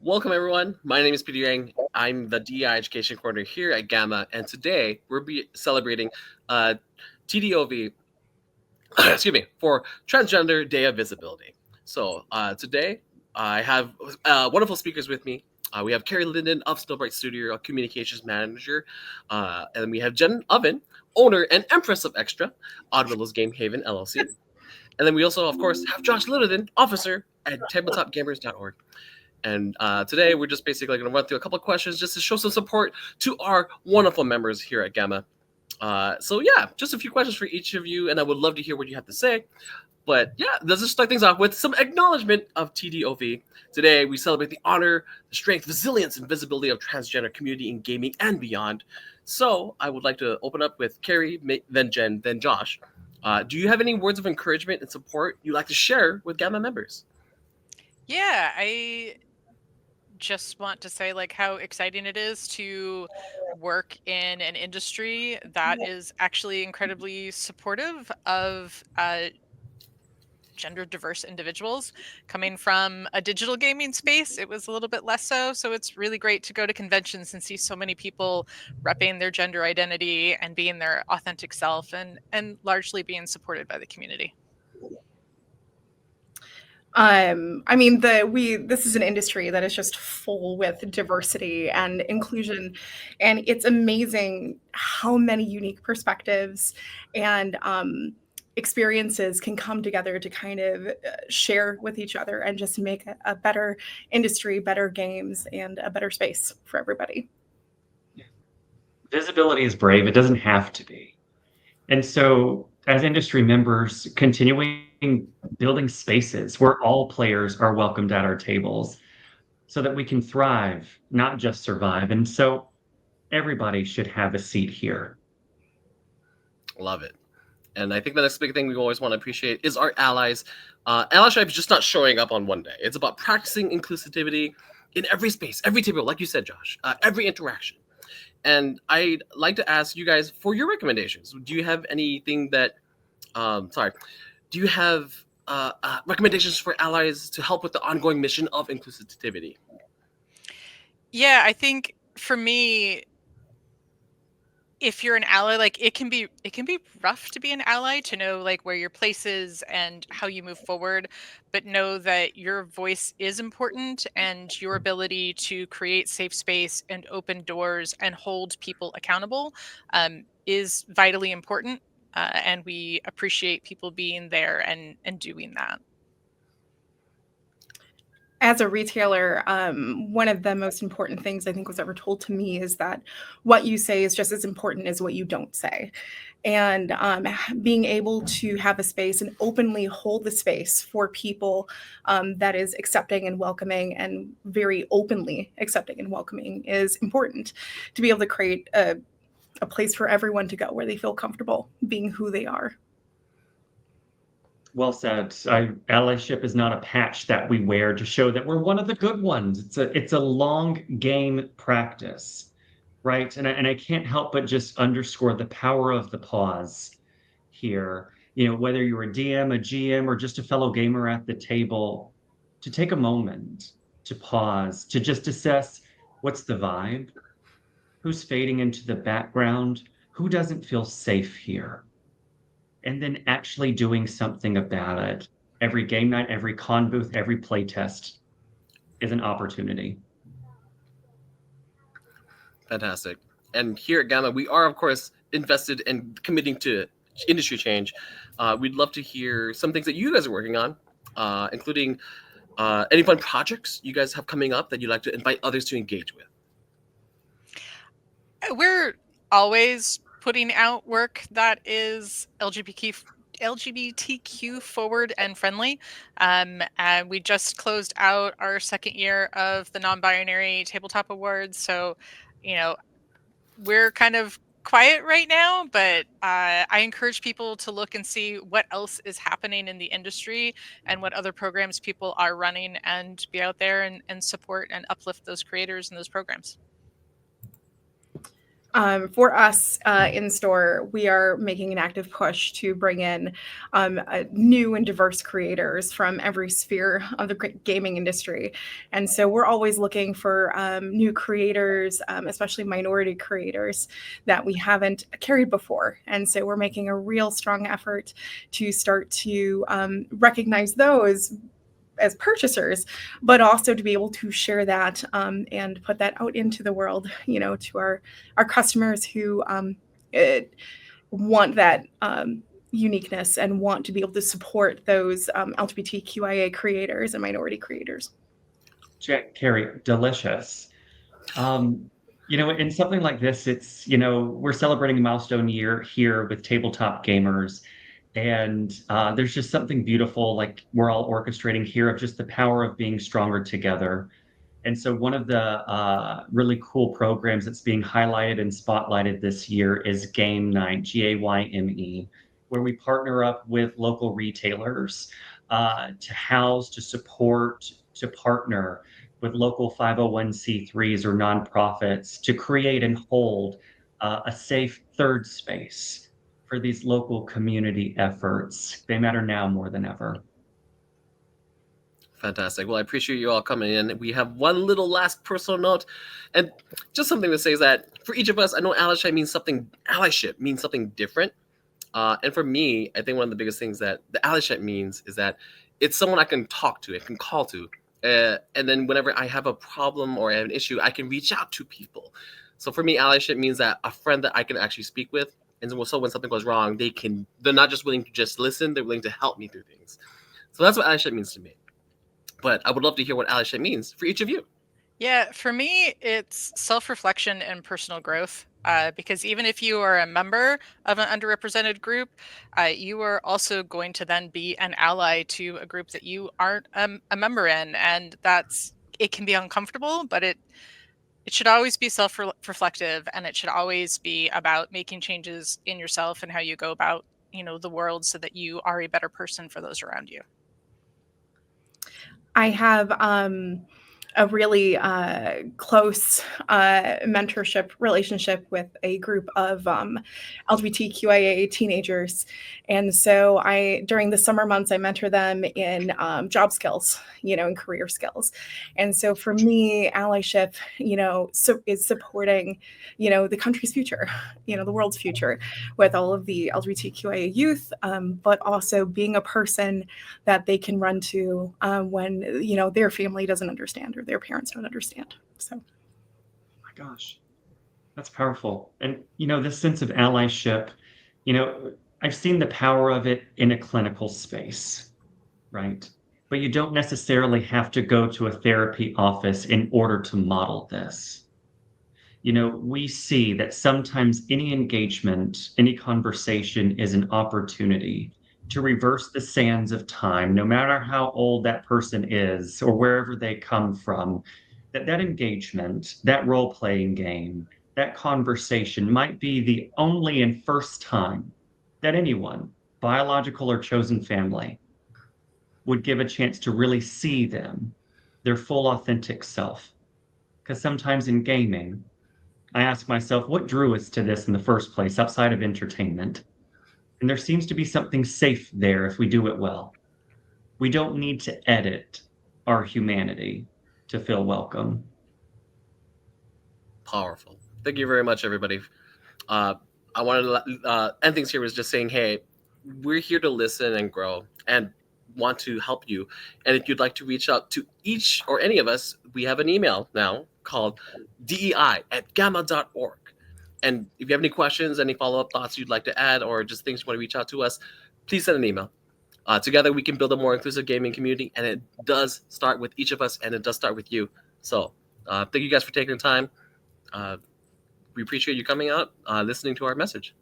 Welcome, everyone. My name is Peter Yang. I'm the DEI Education Coordinator here at GAMA, and today we're celebrating uh, TDOV, excuse me, for Transgender Day of Visibility. So today I have wonderful speakers with me. We have Carrie Linden of Snowbright Studio, a communications manager, and we have Jen Oven, owner and empress of Extra, Oddwillow's Game Haven LLC. And then we also, of course, have Josh Littleton, officer at tabletopgamers.org. And today we're just basically going to run through a couple of questions just to show some support to our wonderful members here at GAMA. So yeah, just a few questions for each of you, and I would love to hear what you have to say. But yeah, let's just start things off with some acknowledgement of TDOV. Today we celebrate the honor, the strength, resilience, and visibility of transgender community in gaming and beyond. So I would like to open up with Carrie, then Jen, then Josh. Do you have any words of encouragement and support you'd like to share with GAMA members? Yeah, I just want to say how exciting it is to work in an industry that is actually incredibly supportive of gender diverse individuals. Coming from a digital gaming space, it was a little bit less so. So it's really great to go to conventions and see so many people repping their gender identity and being their authentic self and largely being supported by the community. This is an industry that is just full with diversity and inclusion, and it's amazing how many unique perspectives and experiences can come together to kind of share with each other and just make a better industry, better games, and a better space for everybody. Visibility is brave. It doesn't have to be. And so, as industry members, continuing building spaces where all players are welcomed at our tables so that we can thrive, not just survive. And so, everybody should have a seat here. Love it. And I think the next big thing we always want to appreciate is our allies. Allyship is just not showing up on one day. It's about practicing inclusivity in every space, every table, like you said, Josh, every interaction. And I'd like to ask you guys for your recommendations. Do you have anything that, do you have recommendations for allies to help with the ongoing mission of inclusivity? Yeah, I think for me, if you're an ally, it can be rough to be an ally, to know where your place is and how you move forward, but know that your voice is important and your ability to create safe space and open doors and hold people accountable is vitally important. And we appreciate people being there and doing that. As a retailer, one of the most important things I think was ever told to me is that what you say is just as important as what you don't say. And being able to have a space and openly hold the space for people that is accepting and welcoming and very openly accepting and welcoming is important, to be able to create a place for everyone to go where they feel comfortable being who they are. Well said. Allyship is not a patch that we wear to show that we're one of the good ones. It's a long game practice, right? And I can't help but just underscore the power of the pause here. Whether you're a DM, a GM, or just a fellow gamer at the table, to take a moment to pause, to just assess what's the vibe, who's fading into the background, who doesn't feel safe here, and then actually doing something about it. Every game night, every con booth, every play test is an opportunity. Fantastic. And here at GAMA, we are, of course, invested in committing to industry change. We'd love to hear some things that you guys are working on, including any fun projects you guys have coming up that you'd like to invite others to engage with. We're always putting out work that is LGBTQ forward and friendly. And we just closed out our second year of the non-binary tabletop awards. So, we're kind of quiet right now, but I encourage people to look and see what else is happening in the industry and what other programs people are running, and be out there and support and uplift those creators and those programs. For us in store, we are making an active push to bring in new and diverse creators from every sphere of the gaming industry. And so we're always looking for new creators, especially minority creators that we haven't carried before. And so we're making a real strong effort to start to recognize those as purchasers, but also to be able to share that and put that out into the world, to our customers who want that uniqueness and want to be able to support those LGBTQIA creators and minority creators. Carrie, delicious. In something like this, it's, we're celebrating a milestone year here with tabletop gamers. And there's just something beautiful, like we're all orchestrating here, of just the power of being stronger together. And so one of the really cool programs that's being highlighted and spotlighted this year is Game Night, GAYME, where we partner up with local retailers to house, to support, to partner with local 501c3s or nonprofits to create and hold a safe third space for these local community efforts. They matter now more than ever. Fantastic. Well, I appreciate you all coming in. We have one little last personal note, and just something to say is that for each of us, I know allyship means something different. And for me, I think one of the biggest things that the allyship means is that it's someone I can talk to, I can call to. And then whenever I have a problem or I have an issue, I can reach out to people. So for me, allyship means that a friend that I can actually speak with. And so when something goes wrong, they're not just willing to just listen, they're willing to help me through things. So that's what allyship means to me. But I would love to hear what allyship means for each of you. Yeah, for me, it's self-reflection and personal growth. Because even if you are a member of an underrepresented group, you are also going to then be an ally to a group that you aren't a member in, and it can be uncomfortable, but it should always be self-reflective, and it should always be about making changes in yourself and how you go about, the world, so that you are a better person for those around you. I have a really close mentorship relationship with a group of LGBTQIA teenagers. And so during the summer months, I mentor them in job skills, and career skills. And so for me, allyship, is supporting, the country's future, the world's future with all of the LGBTQIA youth, but also being a person that they can run to when, their family doesn't understand or their parents don't understand. So, oh my gosh, that's powerful. And this sense of allyship, I've seen the power of it in a clinical space, right? But you don't necessarily have to go to a therapy office in order to model this. We see that sometimes any engagement, any conversation is an opportunity to reverse the sands of time, no matter how old that person is or wherever they come from. That engagement, that role-playing game, that conversation might be the only and first time that anyone, biological or chosen family, would give a chance to really see them, their full authentic self. Because sometimes in gaming, I ask myself, what drew us to this in the first place outside of entertainment? And there seems to be something safe there if we do it well. We don't need to edit our humanity to feel welcome. Powerful. Thank you very much, everybody. I wanted to end things here with just saying, hey, we're here to listen and grow and want to help you. And if you'd like to reach out to each or any of us, we have an email now called DEI@GAMA.org. And if you have any questions, any follow-up thoughts you'd like to add, or just things you want to reach out to us, please send an email. Together, we can build a more inclusive gaming community, and it does start with each of us, and it does start with you. So thank you guys for taking the time. We appreciate you coming out, listening to our message.